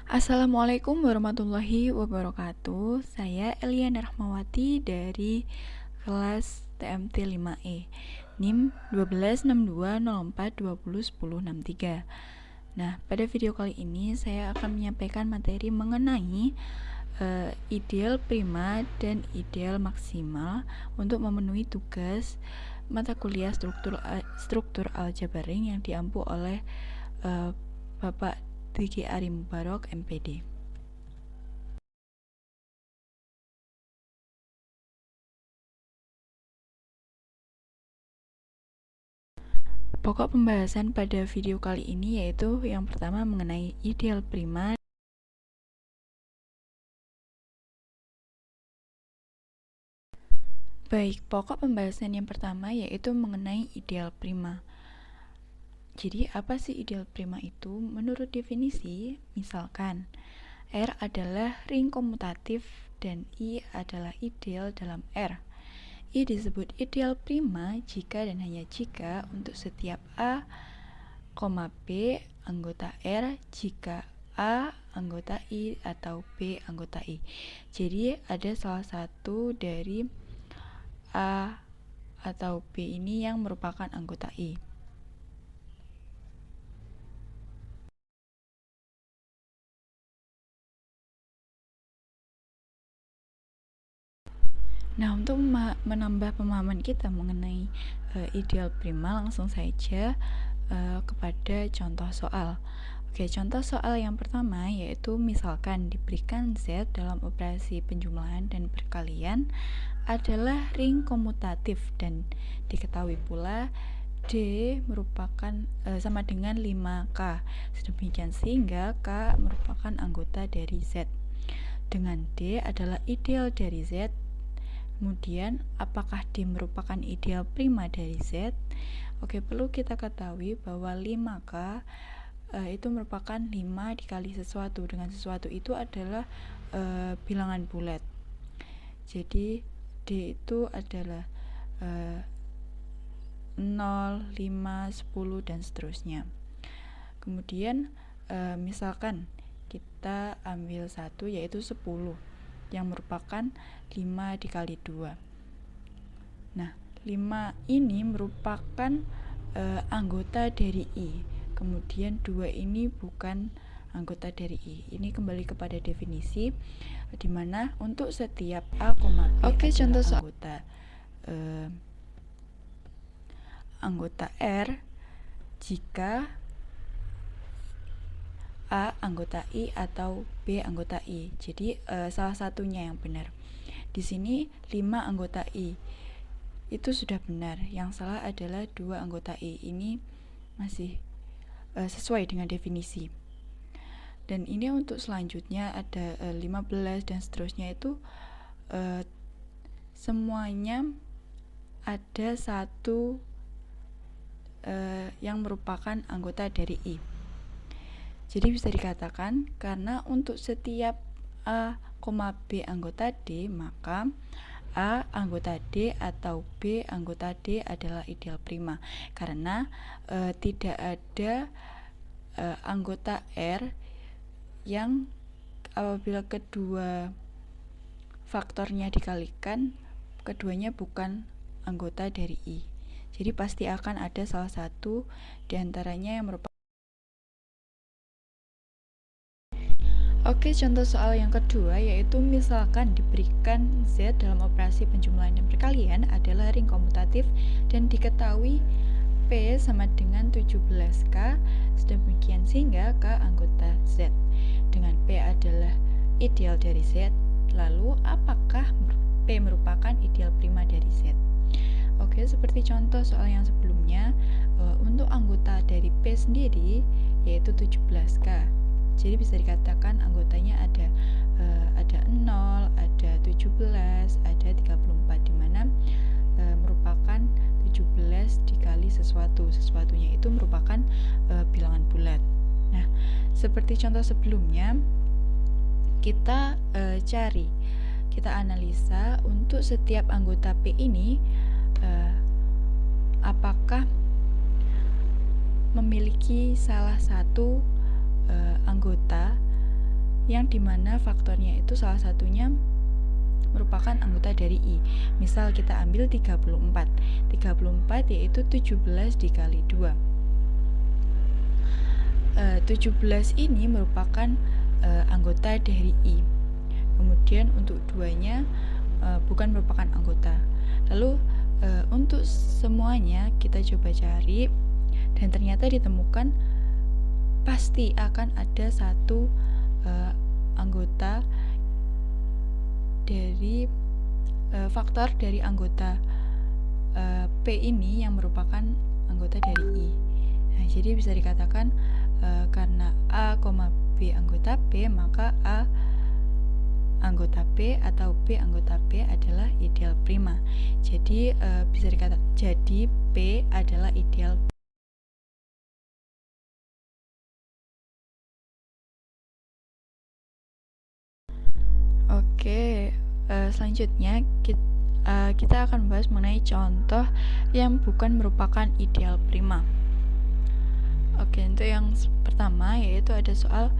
Assalamualaikum warahmatullahi wabarakatuh. Saya Eliana Rahmawati dari kelas TMT 5E, NIM 126204201063. Nah, pada video kali ini saya akan menyampaikan materi mengenai ideal prima dan ideal maksimal untuk memenuhi tugas mata kuliah struktur aljabaring yang diampu oleh Bapak Diki Ari Mubarok, MPD. Pokok pembahasan pada video kali ini yaitu yang pertama mengenai ideal prima. Baik, pokok pembahasan yang pertama yaitu mengenai ideal prima. Jadi, apa sih ideal prima itu? Menurut definisi, misalkan R adalah ring komutatif dan I adalah ideal dalam R. I disebut ideal prima jika dan hanya jika untuk setiap A, B anggota R jika A anggota I atau B anggota I. Jadi ada salah satu dari A atau B ini yang merupakan anggota I. Nah, untuk menambah pemahaman kita mengenai ideal prima, langsung saja kepada contoh soal. Oke, contoh soal yang pertama yaitu misalkan diberikan Z dalam operasi penjumlahan dan perkalian adalah ring komutatif dan diketahui pula D merupakan sama dengan 5K. Sedemikian sehingga K merupakan anggota dari Z. Dengan D adalah ideal dari Z. Kemudian, apakah D merupakan ideal prima dari Z? Oke, perlu kita ketahui bahwa 5K itu merupakan 5 dikali sesuatu. Dengan sesuatu itu adalah bilangan bulat. Jadi, D itu adalah 0, 5, 10, dan seterusnya. Kemudian, misalkan kita ambil satu yaitu 10 yang merupakan 5 dikali 2. Nah, 5 ini merupakan anggota dari I. Kemudian 2 ini bukan anggota dari I. Ini kembali kepada definisi di mana untuk setiap A, B contoh anggota R jika A anggota I atau B anggota I. Jadi salah satunya yang benar. Di sini 5 anggota I. Itu sudah benar. Yang salah adalah 2 anggota I. Ini masih sesuai dengan definisi. Dan ini untuk selanjutnya ada 15 dan seterusnya itu semuanya ada satu yang merupakan anggota dari I. Jadi bisa dikatakan karena untuk setiap A, B anggota D, maka A anggota D atau B anggota D adalah ideal prima. Karena tidak ada anggota R yang apabila kedua faktornya dikalikan, keduanya bukan anggota dari I. Jadi pasti akan ada salah satu diantaranya yang merupakan. Oke, contoh soal yang kedua yaitu misalkan diberikan Z dalam operasi penjumlahan dan perkalian adalah ring komutatif dan diketahui P sama dengan 17K, sedemikian sehingga K anggota Z. Dengan P adalah ideal dari Z, lalu apakah P merupakan ideal prima dari Z? Oke, seperti contoh soal yang sebelumnya, untuk anggota dari P sendiri yaitu 17K. Jadi bisa dikatakan anggotanya ada 0, ada 17, ada 34, di mana merupakan 17 dikali sesuatunya itu merupakan bilangan bulat. Nah, seperti contoh sebelumnya, kita kita analisa untuk setiap anggota P ini apakah memiliki salah satu anggota yang dimana faktornya itu salah satunya merupakan anggota dari I. Misal kita ambil 34. 34 yaitu 17 dikali 2. 17 ini merupakan anggota dari I. Kemudian untuk 2-nya bukan merupakan anggota. Lalu untuk semuanya kita coba cari dan ternyata ditemukan pasti akan ada satu anggota dari faktor dari anggota P ini yang merupakan anggota dari I. Nah, jadi bisa dikatakan karena A, B anggota P, maka A anggota P atau B anggota P adalah ideal prima. Jadi bisa dikatakan jadi P adalah ideal. Oke, selanjutnya kita akan membahas mengenai contoh yang bukan merupakan ideal prima. Oke, untuk yang pertama yaitu ada soal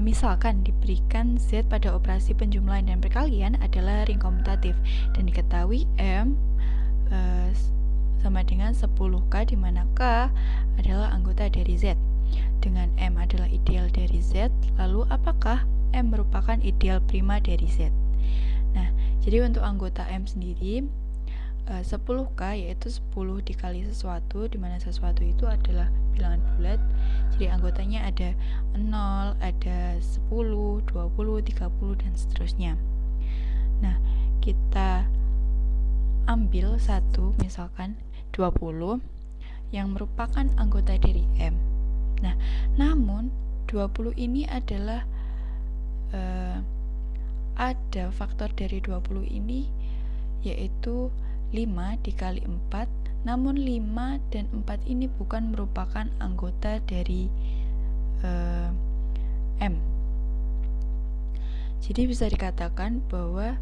misalkan diberikan Z pada operasi penjumlahan dan perkalian adalah ring komutatif dan diketahui M sama dengan 10K di mana K adalah anggota dari Z. Dengan M adalah ideal dari Z, lalu apakah M merupakan ideal prima dari Z? Nah, jadi untuk anggota M sendiri 10K yaitu 10 dikali sesuatu, dimana sesuatu itu adalah bilangan bulat. Jadi anggotanya ada 0, ada 10, 20, 30 dan seterusnya. Nah, kita ambil satu misalkan 20 yang merupakan anggota dari M. Nah, namun 20 ini adalah ada faktor dari 20 ini yaitu 5 dikali 4, namun 5 dan 4 ini bukan merupakan anggota dari M. Jadi bisa dikatakan bahwa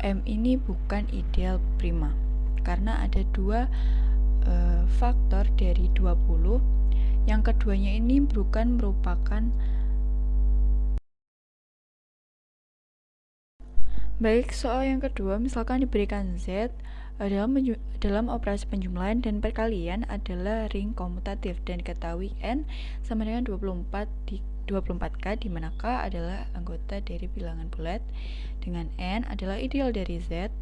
M ini bukan ideal prima karena ada dua faktor dari 20. Yang keduanya ini bukan merupakan. Baik, soal yang kedua, misalkan diberikan Z dalam operasi penjumlahan dan perkalian adalah ring komutatif dan diketahui N sama dengan 24K di mana K adalah anggota dari bilangan bulat dengan N adalah ideal dari Z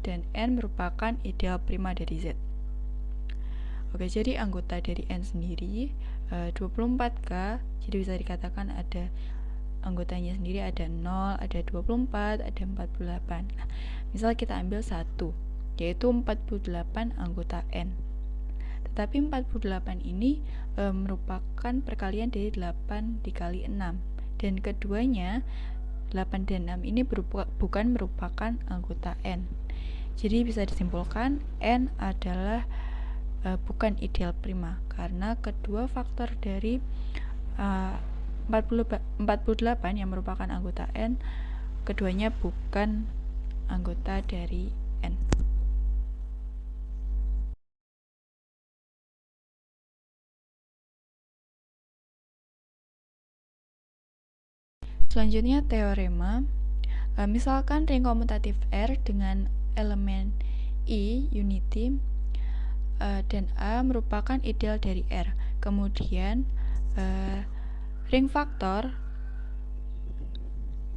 dan N merupakan ideal prima dari Z. Oke, jadi anggota dari N sendiri 24K, jadi bisa dikatakan ada anggotanya sendiri ada 0, ada 24, ada 48. Nah, misal kita ambil 1, yaitu 48 anggota N. Tetapi 48 ini merupakan perkalian dari 8 dikali 6. Dan keduanya, 8 dan 6 ini bukan merupakan anggota N. Jadi bisa disimpulkan N adalah bukan ideal prima karena kedua faktor dari 48 yang merupakan anggota N, keduanya bukan anggota dari N. Selanjutnya teorema. Misalkan ring komutatif R dengan elemen I unity dan A merupakan ideal dari R. Kemudian ring faktor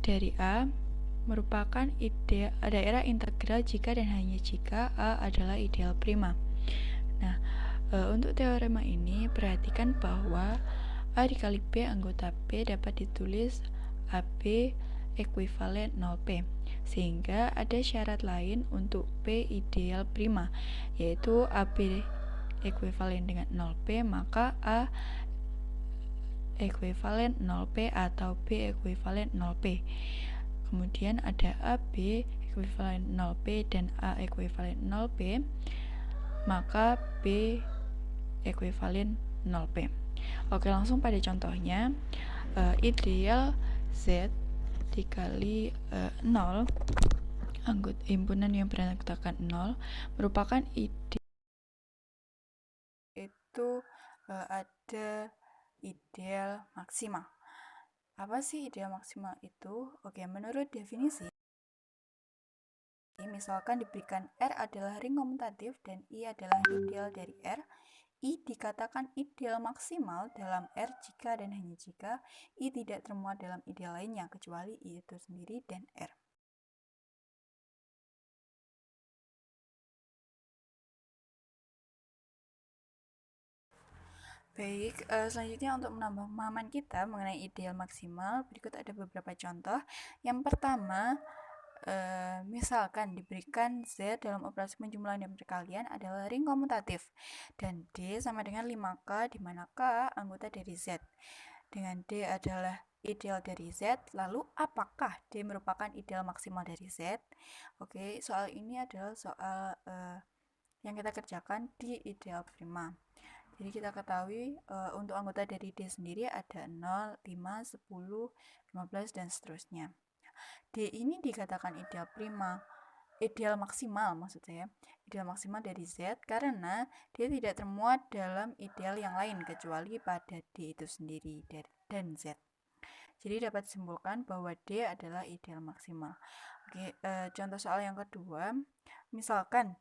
dari A merupakan daerah integral jika dan hanya jika A adalah ideal prima. Nah, untuk teorema ini perhatikan bahwa A dikali B anggota P dapat ditulis AB ekuivalen 0P, sehingga ada syarat lain untuk P ideal prima, yaitu AB ekuivalen dengan 0P, maka A ekuivalen 0P atau B ekuivalen 0P. Kemudian ada AB ekuivalen 0P dan A ekuivalen 0P, maka B ekuivalen 0P. Oke, langsung pada contohnya. Ideal Z dikali 0, anggota himpunan yang beranggotakan 0 merupakan ideal itu ada ideal maksima. Apa sih ideal maksimal itu? Oke, menurut definisi, misalkan diberikan R adalah ring komutatif dan I adalah ideal dari R, I dikatakan ideal maksimal dalam R jika dan hanya jika I tidak termuat dalam ideal lainnya kecuali I itu sendiri dan R. Baik, selanjutnya untuk menambah pemahaman kita mengenai ideal maksimal, berikut ada beberapa contoh. Yang pertama, misalkan diberikan Z dalam operasi penjumlahan dan perkalian adalah ring komutatif dan D sama dengan 5K di mana K anggota dari Z. Dengan D adalah ideal dari Z, lalu apakah D merupakan ideal maksimal dari Z? Oke, soal ini adalah soal yang kita kerjakan di ideal prima. Jadi kita ketahui untuk anggota dari D sendiri ada 0, 5, 10, 15, dan seterusnya. D ini dikatakan ideal prima, ideal maksimal maksud saya, ideal maksimal dari Z karena dia tidak termuat dalam ideal yang lain kecuali pada D itu sendiri dan Z. Jadi dapat disimpulkan bahwa D adalah ideal maksimal. Oke, contoh soal yang kedua, misalkan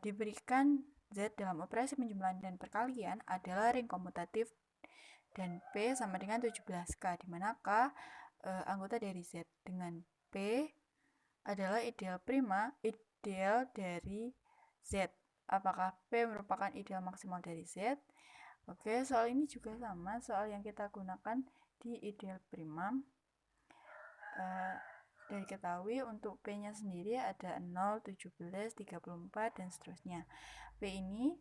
diberikan Z dalam operasi penjumlahan dan perkalian adalah ring komutatif dan P sama dengan 17K, di mana K anggota dari Z dengan P adalah ideal prima, ideal dari Z. Apakah P merupakan ideal maksimal dari Z? Oke, soal ini juga sama, soal yang kita gunakan di ideal prima. Dan diketahui untuk P-nya sendiri ada 0, 17, 34, dan seterusnya. P ini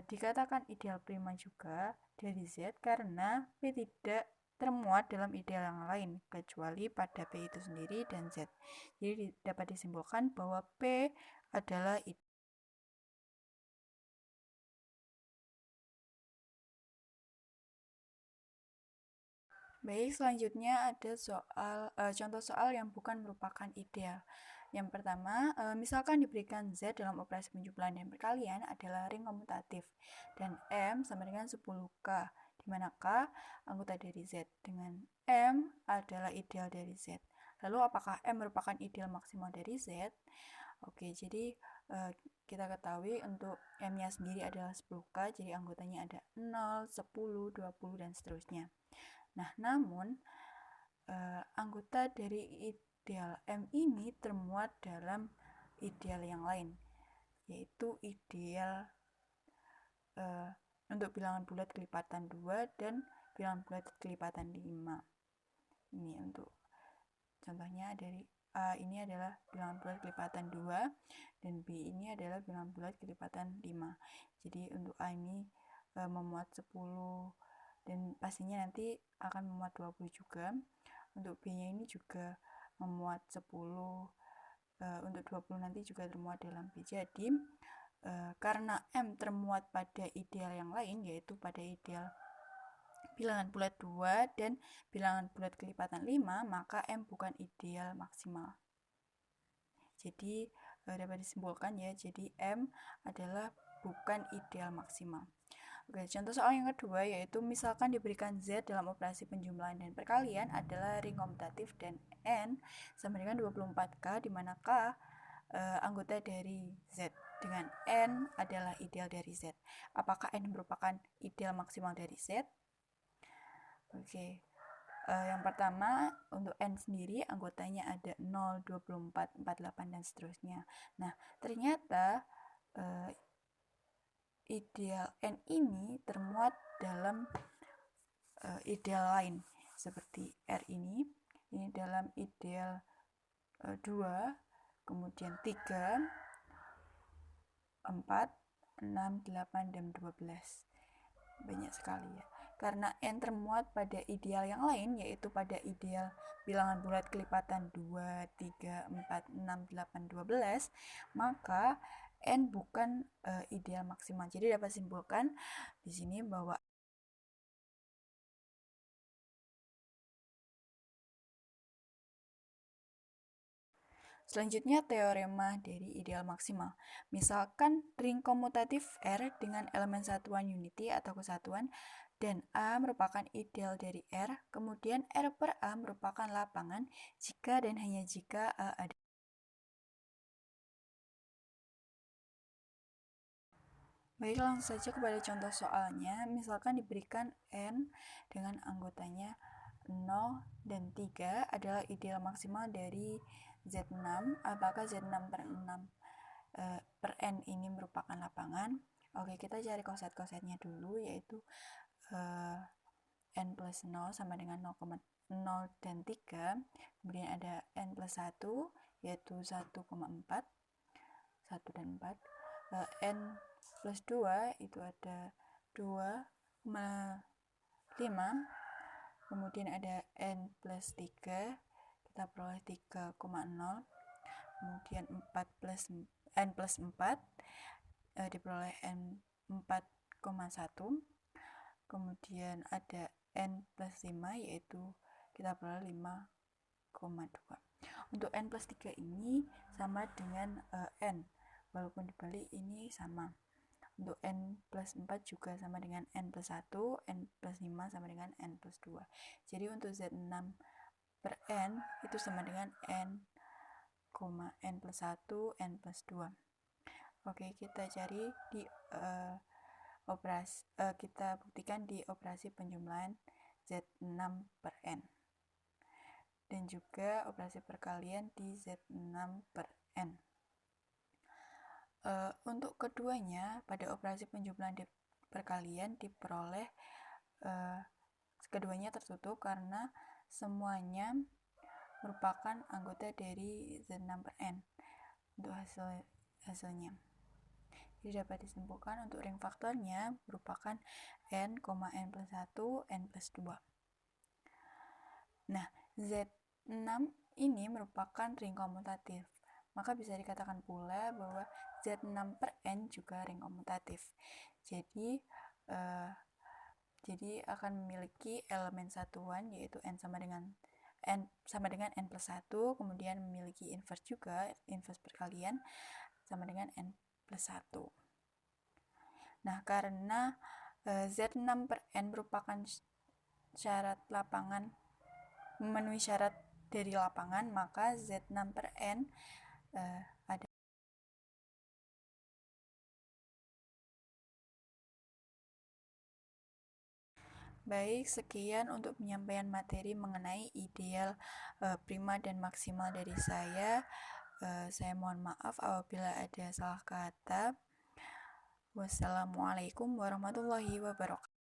dikatakan ideal prima juga dari Z karena P tidak termuat dalam ideal yang lain kecuali pada P itu sendiri dan Z. Jadi dapat disimpulkan bahwa P adalah ideal. Baik, selanjutnya ada contoh soal yang bukan merupakan ideal. Yang pertama, misalkan diberikan Z dalam operasi penjumlahan dan perkalian adalah ring komutatif dan M sama dengan 10K, di mana K anggota dari Z dengan M adalah ideal dari Z. Lalu apakah M merupakan ideal maksimal dari Z? Oke, jadi kita ketahui untuk M-nya sendiri adalah 10K, jadi anggotanya ada 0, 10, 20, dan seterusnya. Nah, namun anggota dari ideal M ini termuat dalam ideal yang lain, yaitu ideal untuk bilangan bulat kelipatan 2 dan bilangan bulat kelipatan 5. Ini untuk contohnya dari A ini adalah bilangan bulat kelipatan 2 dan B ini adalah bilangan bulat kelipatan 5. Jadi untuk A ini memuat 10 dan pastinya nanti akan memuat 20 juga. Untuk B-nya ini juga memuat 10, untuk 20 nanti juga termuat dalam B. Jadi karena M termuat pada ideal yang lain, yaitu pada ideal bilangan bulat 2 dan bilangan bulat kelipatan 5, maka M bukan ideal maksimal. Jadi dapat disimpulkan ya, jadi M adalah bukan ideal maksimal. Oke, contoh soal yang kedua yaitu misalkan diberikan Z dalam operasi penjumlahan dan perkalian adalah ring komutatif dan N sama dengan 24K, di mana K anggota dari Z dengan N adalah ideal dari Z. Apakah N merupakan ideal maksimal dari Z? Oke, yang pertama untuk N sendiri anggotanya ada 0, 24, 48, dan seterusnya. Nah, ternyata ideal N ini termuat dalam ideal lain seperti R ini dalam ideal 2, kemudian 3, 4, 6, 8, dan 12. Banyak sekali ya. Karena N termuat pada ideal yang lain, yaitu pada ideal bilangan bulat kelipatan 2, 3, 4, 6, 8, 12, maka N bukan ideal maksimal. Jadi dapat simpulkan di sini bahwa Selanjutnya teorema dari ideal maksimal. Misalkan ring komutatif R dengan elemen satuan unity atau kesatuan dan A merupakan ideal dari R, kemudian R per A merupakan lapangan jika dan hanya jika A ada. Baik, langsung saja kepada contoh soalnya. Misalkan diberikan N dengan anggotanya 0 dan 3 adalah ideal maksimal dari Z6. Apakah Z6 per 6 per N ini merupakan lapangan? Oke, kita cari koset-kosetnya dulu, yaitu N plus 0 sama dengan 0, dan 3. Kemudian ada N plus 1, yaitu 1,4, 1 dan 4. N plus 2 itu ada 2,5. Kemudian ada N plus 3, kita peroleh 3,0. Kemudian N plus 4 diperoleh N 4,1. Kemudian ada N plus 5, yaitu kita peroleh 5,2. Untuk N plus 3 ini sama dengan N, walaupun dibalik ini sama. Untuk N plus 4 juga sama dengan N plus 1, N plus 5 sama dengan N plus 2. Jadi untuk Z6 per N itu sama dengan N plus 1, N plus 2. Oke, kita cari di kita buktikan di operasi penjumlahan Z6 per N. Dan juga operasi perkalian di Z6 per N. Untuk keduanya, pada operasi penjumlahan perkalian diperoleh keduanya tertutup karena semuanya merupakan anggota dari Z6 per N untuk hasilnya. Jadi dapat disimpulkan untuk ring faktornya merupakan N, N plus 1, N plus 2. Nah, Z6 ini merupakan ring komutatif. Maka bisa dikatakan pula bahwa Z6 per N juga ring komutatif. Jadi akan memiliki elemen satuan, yaitu N sama dengan N plus 1, kemudian memiliki inverse juga, inverse perkalian sama dengan N plus 1. Nah, karena Z6 per N merupakan syarat lapangan, memenuhi syarat dari lapangan, maka Z6 per N ada. Baik, sekian untuk penyampaian materi mengenai ideal prima dan maksimal dari saya. Saya mohon maaf apabila ada salah kata. Wassalamualaikum warahmatullahi wabarakatuh.